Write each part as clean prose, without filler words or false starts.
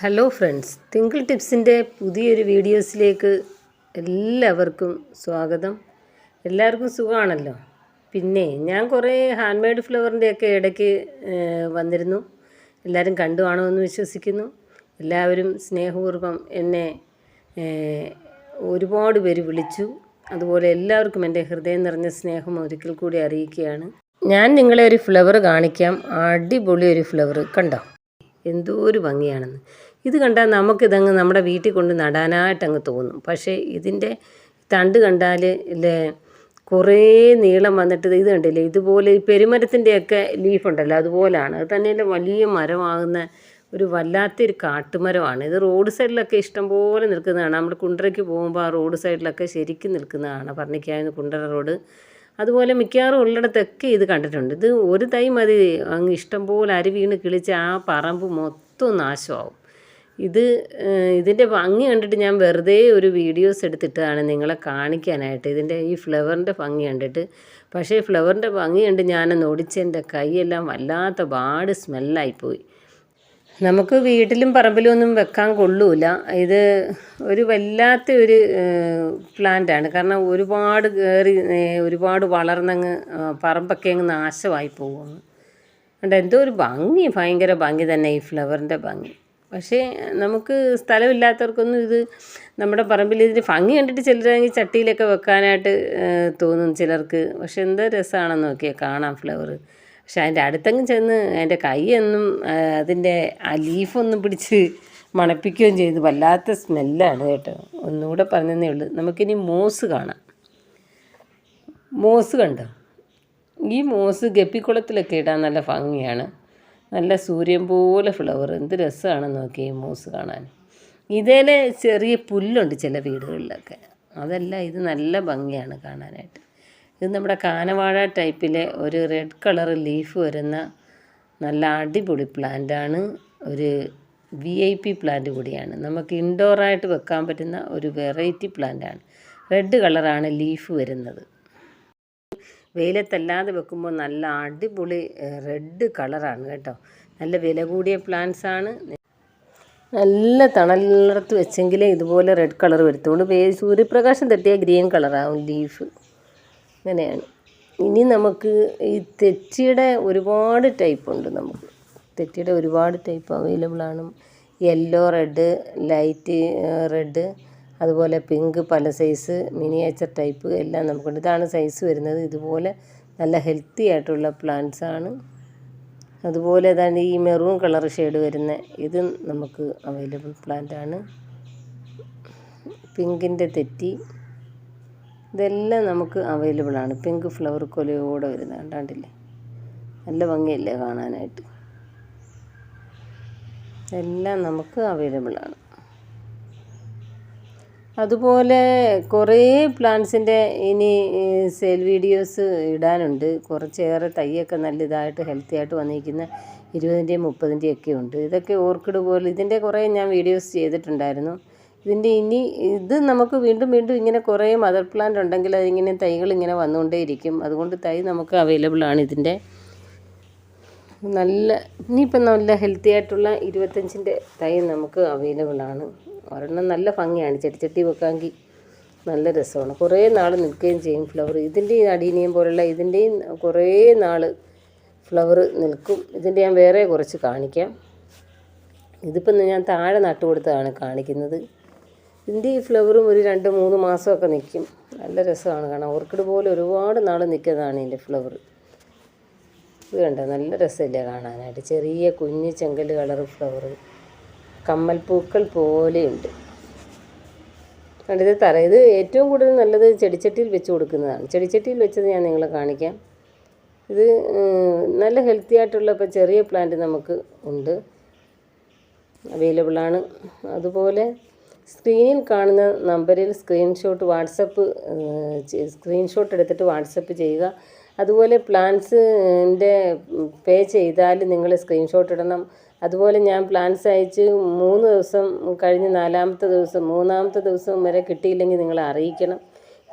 Hello friends, twinkle ടിപ്സിൻ്റെ പുതിയൊരു വീഡിയോസിലേക്ക് എല്ലാവർക്കും സ്വാഗതം. എല്ലാവർക്കും സുഖമാണല്ലോ. പിന്നെ ഞാൻ കുറേ ഹാൻഡ് മെയ്ഡ് ഫ്ലവറിൻ്റെയൊക്കെ ഇടയ്ക്ക് വന്നിരുന്നു. എല്ലാവരും കണ്ടു കാണുമെന്ന് വിശ്വസിക്കുന്നു. എല്ലാവരും സ്നേഹപൂർവ്വം എന്നെ ഒരുപാട് പേര് വിളിച്ചു. അതുപോലെ എല്ലാവർക്കും എൻ്റെ ഹൃദയം നിറഞ്ഞ സ്നേഹം ഒരിക്കൽ കൂടി അറിയിക്കുകയാണ്. ഞാൻ നിങ്ങളെ ഒരു ഫ്ലവർ കാണിക്കാം. അടിപൊളി ഒരു ഫ്ലവർ കണ്ടോ, എന്തോ ഒരു ഭംഗിയാണെന്ന്. ഇത് കണ്ടാൽ നമുക്കിതങ്ങ് നമ്മുടെ വീട്ടിൽ കൊണ്ട് നടാനായിട്ടങ്ങ് തോന്നും. പക്ഷേ ഇതിൻ്റെ തണ്ട് കണ്ടാൽ ഇല്ലേ കുറേ നീളം വന്നിട്ട് ഇത് കണ്ടില്ലേ, ഇതുപോലെ ഈ പെരുമരത്തിൻ്റെയൊക്കെ ലീഫുണ്ടല്ലോ അതുപോലെയാണ്. അത് തന്നെയല്ല വലിയ മരമാകുന്ന ഒരു വല്ലാത്തൊരു കാട്ടുമരമാണ്. ഇത് റോഡ് സൈഡിലൊക്കെ ഇഷ്ടംപോലെ നിൽക്കുന്നതാണ്. നമ്മൾ കുണ്ടറയ്ക്ക് പോകുമ്പോൾ ആ റോഡ് സൈഡിലൊക്കെ ശരിക്കും നിൽക്കുന്നതാണ്. പറഞ്ഞിക്കാവുന്ന കുണ്ടറ റോഡ് അതുപോലെ മിക്കവാറും ഉള്ളിടത്തൊക്കെ ഇത് കണ്ടിട്ടുണ്ട്. ഇത് ഒരു തൈ മതി അങ്ങ് ഇഷ്ടംപോലെ അരി വീണ് കിളിച്ച് ആ പറമ്പ് മൊത്തം നാശമാവും. ഇതിൻ്റെ ഭംഗി കണ്ടിട്ട് ഞാൻ വെറുതെ ഒരു വീഡിയോസ് എടുത്തിട്ടാണ് നിങ്ങളെ കാണിക്കാനായിട്ട്, ഇതിൻ്റെ ഈ ഫ്ലവറിൻ്റെ ഭംഗി കണ്ടിട്ട്. പക്ഷേ ഫ്ലവറിൻ്റെ ഭംഗി കണ്ട് ഞാനൊന്ന് ഒടിച്ച് എൻ്റെ കൈയെല്ലാം വല്ലാത്ത പാട് സ്മെല്ലായിപ്പോയി. നമുക്ക് വീട്ടിലും പറമ്പിലും ഒന്നും വെക്കാൻ കൊള്ളൂല. ഇത് ഒരു വല്ലാത്ത ഒരു പ്ലാന്റാണ്. കാരണം ഒരുപാട് കയറി ഒരുപാട് വളർന്നങ്ങ് പറമ്പൊക്കെ അങ്ങ് നാശമായി പോകുന്നു. അതുകൊണ്ട് എന്തോ ഒരു ഭംഗി, ഭയങ്കര ഭംഗി തന്നെ ഈ ഫ്ലവറിൻ്റെ ഭംഗി. പക്ഷേ നമുക്ക് സ്ഥലമില്ലാത്തവർക്കൊന്നും ഇത് നമ്മുടെ പറമ്പിൽ ഇതിൻ്റെ ഭംഗി കണ്ടിട്ട് ചിലരാണെങ്കിൽ ചട്ടിയിലൊക്കെ വെക്കാനായിട്ട് തോന്നും ചിലർക്ക്. പക്ഷെ എന്തോ രസമാണെന്ന് നോക്കിയാൽ കാണാം ഫ്ലവർ. പക്ഷെ അതിൻ്റെ അടുത്തെങ്കിലും ചെന്ന് എൻ്റെ കൈയൊന്നും അതിൻ്റെ ആ ലീഫൊന്നും പിടിച്ച് മണപ്പിക്കുകയും ചെയ്ത് വല്ലാത്ത സ്മെല്ലാണ് കേട്ടോ. ഒന്നുകൂടെ പറഞ്ഞതേ ഉള്ളൂ. നമുക്കിനി മോസ് കാണാം. മോസ് കണ്ടോ, ഈ മോസ് ഗപ്പിക്കുളത്തിലൊക്കെ ഇടാൻ നല്ല ഭംഗിയാണ്. നല്ല സൂര്യൻ പോലെ ഫ്ലവർ, എന്ത് രസമാണെന്ന് നോക്കി ഈ മോസ് കാണാൻ. ഇതേലെ ചെറിയ പുല്ലുണ്ട് ചില വീടുകളിലൊക്കെ, അതല്ല ഇത് നല്ല ഭംഗിയാണ് കാണാനായിട്ട്. ഇത് നമ്മുടെ കാനവാഴ ടൈപ്പിലെ ഒരു റെഡ് കളർ ലീഫ് വരുന്ന നല്ല അടിപൊളി പ്ലാന്റാണ്. ഒരു VIP പ്ലാന്റ് കൂടിയാണ്. നമുക്ക് ഇൻഡോറായിട്ട് വെക്കാൻ പറ്റുന്ന ഒരു വെറൈറ്റി പ്ലാന്റാണ്. റെഡ് കളറാണ് ലീഫ് വരുന്നത്. വെയിലത്തല്ലാതെ വെക്കുമ്പോൾ നല്ല അടിപൊളി റെഡ് കളറാണ് കേട്ടോ. നല്ല വില കൂടിയ പ്ലാന്റ്സാണ്. നല്ല തണലിടത്ത് വെച്ചെങ്കിലേ ഇതുപോലെ റെഡ് കളർ വരുത്തുള്ളൂ. സൂര്യപ്രകാശം തട്ടിയാൽ ഗ്രീൻ കളറാവും ലീഫ്. അങ്ങനെയാണ്. ഇനി നമുക്ക് ഈ തെച്ചിയുടെ ഒരുപാട് ടൈപ്പുണ്ട്. നമുക്ക് തെച്ചിയുടെ ഒരുപാട് ടൈപ്പ് അവൈലബിളാണ്. യെല്ലോ റെഡ്, ലൈറ്റ് റെഡ്, അതുപോലെ പിങ്ക്, പല സൈസ്, മിനിയേച്ചർ ടൈപ്പ് എല്ലാം നമുക്കുണ്ട്. ഇതാണ് സൈസ് വരുന്നത്. ഇതുപോലെ നല്ല ഹെൽത്തി ആയിട്ടുള്ള പ്ലാന്റ്സാണ്. അതുപോലെ തന്നെ ഈ മെറൂൺ കളർ ഷെയ്ഡ് വരുന്ന ഇത് നമുക്ക് അവൈലബിൾ പ്ലാന്റാണ്. പിങ്കിൻ്റെ തെറ്റി, ഇതെല്ലാം നമുക്ക് അവൈലബിളാണ്. പിങ്ക് ഫ്ലവർ കൊലയോടെ വരുന്നത് കണ്ടാണ്ടില്ലേ, നല്ല ഭംഗിയല്ലേ കാണാനായിട്ട്. എല്ലാം നമുക്ക് അവൈലബിളാണ്. അതുപോലെ കുറേ പ്ലാന്റ്സിൻ്റെ ഇനി സെയിൽ വീഡിയോസ് ഇടാനുണ്ട്. കുറച്ചേറെ തൈയൊക്കെ നല്ല ഇതായിട്ട് ഹെൽത്തി ആയിട്ട് വന്നിരിക്കുന്ന 20ൻ്റെയും 30ൻ്റെയും ഒക്കെ ഉണ്ട്. ഇതൊക്കെ ഓർക്കിഡ് പോലെ ഇതിൻ്റെ കുറേ ഞാൻ വീഡിയോസ് ചെയ്തിട്ടുണ്ടായിരുന്നു. ഇതിൻ്റെ ഇനി ഇത് നമുക്ക് വീണ്ടും വീണ്ടും ഇങ്ങനെ കുറേ മദർ പ്ലാന്റ് ഉണ്ടെങ്കിൽ അതിങ്ങനെ തൈകളിങ്ങനെ വന്നുകൊണ്ടേയിരിക്കും. അതുകൊണ്ട് തൈ നമുക്ക് അവൈലബിളാണ്. ഇതിൻ്റെ ഇനിയിപ്പം നല്ല ഹെൽത്തി ആയിട്ടുള്ള 25ൻ്റെ തൈ നമുക്ക് അവൈലബിളാണ്. ഒരെണ്ണം നല്ല ഭംഗിയാണ്, ചെടി വെക്കാമെങ്കിൽ നല്ല രസമാണ്. കുറേ നാൾ നിൽക്കുകയും ചെയ്യും ഫ്ലവർ. ഇതിൻ്റെയും അടീനിയം പോലുള്ള ഇതിൻ്റെയും കുറേ നാൾ ഫ്ലവർ നിൽക്കും. ഇതിൻ്റെ ഞാൻ വേറെ കുറച്ച് കാണിക്കാം. ഇതിപ്പം ഞാൻ താഴെ നട്ടു കൊടുത്തതാണ് കാണിക്കുന്നത്. ഇതിൻ്റെ ഈ ഫ്ലവറും ഒരു 2-3 മാസമൊക്കെ നിൽക്കും. നല്ല രസമാണ് കാണാൻ. ഓർക്കിഡ് പോലെ ഒരുപാട് നാൾ നിൽക്കുന്നതാണ് ഇതിൻ്റെ ഫ്ലവർ. ഇത് കണ്ടോ, നല്ല രസമില്ലേ കാണാനായിട്ട്. ചെറിയ കുഞ്ഞ് ചെങ്കൽ കളർ ഫ്ലവർ, കമ്മൽ പൂക്കൾ പോലെയുണ്ട്. കണ്ടിത് ഇത് ഏറ്റവും കൂടുതൽ നല്ലത് ചെടിച്ചട്ടിയിൽ വെച്ച് കൊടുക്കുന്നതാണ്. ചെടിച്ചട്ടിയിൽ വെച്ചത് ഞാൻ നിങ്ങളെ കാണിക്കാം. ഇത് നല്ല ഹെൽത്തി ആയിട്ടുള്ള ഇപ്പോൾ ചെറിയ പ്ലാന്റ് നമുക്ക് ഉണ്ട്, അവൈലബിളാണ്. അതുപോലെ സ്ക്രീനിൽ കാണുന്ന നമ്പറിൽ സ്ക്രീൻഷോട്ട് എടുത്തിട്ട് വാട്സപ്പ് ചെയ്യുക. അതുപോലെ പ്ലാന്റ്സിൻ്റെ പേ ചെയ്താൽ നിങ്ങൾ സ്ക്രീൻഷോട്ട് ഇടണം. അതുപോലെ ഞാൻ പ്ലാന്റ്സ് അയച്ച് 3 ദിവസം കഴിഞ്ഞ് 3-ാമത്തെ ദിവസം വരെ കിട്ടിയില്ലെങ്കിൽ നിങ്ങളെ അറിയിക്കണം.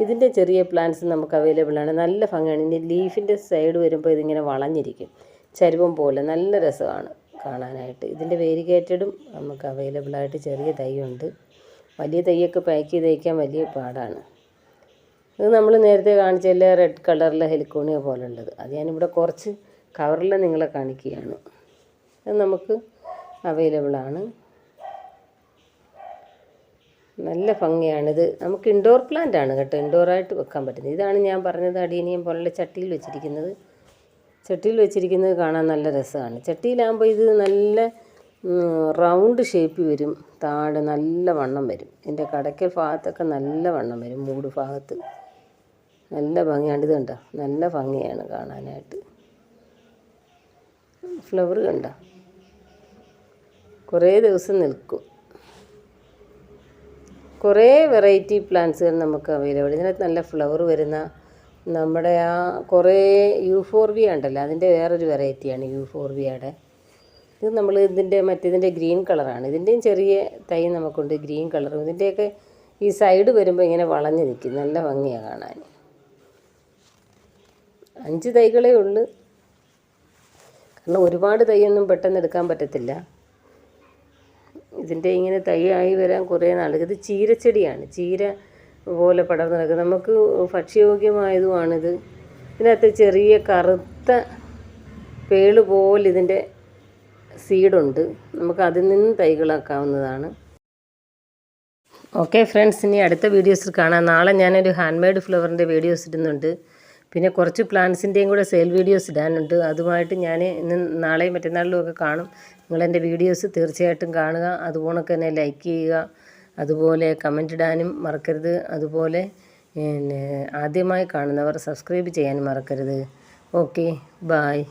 ഇതിൻ്റെ ചെറിയ പ്ലാന്റ്സ് നമുക്ക് അവൈലബിളാണ്. നല്ല ഭംഗിയാണ്. ഇനി ലീഫിൻ്റെ സൈഡ് വരുമ്പോൾ ഇതിങ്ങനെ വളഞ്ഞിരിക്കും, ചരുവം പോലെ, നല്ല രസമാണ്. കാണാനായിട്ട്. ഇതിൻ്റെ വേരിഗേറ്റഡും നമുക്ക് അവൈലബിളായിട്ട് ചെറിയ തൈയുണ്ട്. വലിയ തൈയൊക്കെ പാക്ക് ചെയ്ത് വയ്ക്കാൻ വലിയ പാടാണ്. ഇത് നമ്മൾ നേരത്തെ കാണിച്ചല്ല റെഡ് കളറിലെ ഹെലിക്കോണിയ പോലുള്ളത്. അത് ഞാനിവിടെ കുറച്ച് കവറിൽ നിങ്ങളെ കാണിക്കുകയാണ്. അത് നമുക്ക് അവൈലബിളാണ്. നല്ല ഭംഗിയാണിത്. നമുക്ക് ഇൻഡോർ പ്ലാന്റ് ആണ് കേട്ടോ, ഇൻഡോറായിട്ട് വെക്കാൻ പറ്റുന്നത്. ഇതാണ് ഞാൻ പറഞ്ഞത് അടീനിയം പോലുള്ള ചട്ടിയിൽ വെച്ചിരിക്കുന്നത്. ചട്ടിയിൽ വെച്ചിരിക്കുന്നത് കാണാൻ നല്ല രസമാണ്. ചട്ടിയിലാകുമ്പോൾ ഇത് നല്ല റൗണ്ട് ഷേപ്പ് വരും, താഴെ നല്ല വണ്ണം വരും. ഇതിൻ്റെ കടയ്ക്കൽ ഭാഗത്തൊക്കെ നല്ല വണ്ണം വരും, മൂട് ഭാഗത്ത് നല്ല ഭംഗിയാണ്. ഇത് കണ്ടോ, നല്ല ഭംഗിയാണ് കാണാനായിട്ട്. ഫ്ലവർ കണ്ടോ, കുറേ ദിവസം നിൽക്കും. കുറേ വെറൈറ്റി പ്ലാന്റ്സുകൾ നമുക്ക് അവൈലബിൾ. ഇതിനകത്ത് നല്ല ഫ്ലവർ വരുന്ന നമ്മുടെ ആ കുറേ യൂഫോർബിയ ഉണ്ടല്ലോ, അതിൻ്റെ വേറൊരു വെറൈറ്റിയാണ് യൂഫോർബിയയുടെ. ഇത് നമ്മൾ മറ്റേതിൻ്റെ ഗ്രീൻ കളറാണ്. ഇതിൻ്റെയും ചെറിയ തൈ നമുക്കുണ്ട് ഗ്രീൻ കളറും. ഇതിൻ്റെയൊക്കെ ഈ സൈഡ് വരുമ്പോൾ ഇങ്ങനെ വളഞ്ഞ് നിൽക്കും, നല്ല ഭംഗിയാണ് കാണാൻ. 5 തൈകളേ ഉള്ളൂ, കാരണം ഒരുപാട് തൈയൊന്നും പെട്ടെന്ന് എടുക്കാൻ പറ്റത്തില്ല. ഇതിൻ്റെ ഇങ്ങനെ തൈ ആയി വരാൻ കുറേ നാൾ. ഇത് ചീരച്ചെടിയാണ്, ചീര പോലെ പടർന്ന് കിടക്കുന്നത്. നമുക്ക് ഭക്ഷ്യയോഗ്യമായതുമാണിത്. ഇതിനകത്ത് ചെറിയ കറുത്ത പേള് പോലെ ഇതിൻ്റെ സീഡുണ്ട്. നമുക്ക് അതിൽ നിന്ന് തൈകളാക്കാവുന്നതാണ്. ഓക്കെ ഫ്രണ്ട്സ്, ഇനി അടുത്ത വീഡിയോസിൽ കാണാം. നാളെ ഞാനൊരു ഹാൻഡ് മെയ്ഡ് ഫ്ലവറിൻ്റെ വീഡിയോസ് ഇടുന്നുണ്ട്. പിന്നെ കുറച്ച് പ്ലാന്റ്സിൻ്റെയും കൂടെ സെയിൽ വീഡിയോസ് ഇടാനുണ്ട്. അതുമായിട്ട് ഞാൻ ഇന്ന് നാളെയും മറ്റന്നാളിലും ഒക്കെ കാണും. നിങ്ങളെൻ്റെ വീഡിയോസ് തീർച്ചയായിട്ടും കാണുക. അതുപോലെ തന്നെ ലൈക്ക് ചെയ്യുക, അതുപോലെ കമൻ്റ് ഇടാനും മറക്കരുത്. അതുപോലെ ആദ്യമായി കാണുന്നവർ സബ്സ്ക്രൈബ് ചെയ്യാനും മറക്കരുത്. Okay, bye.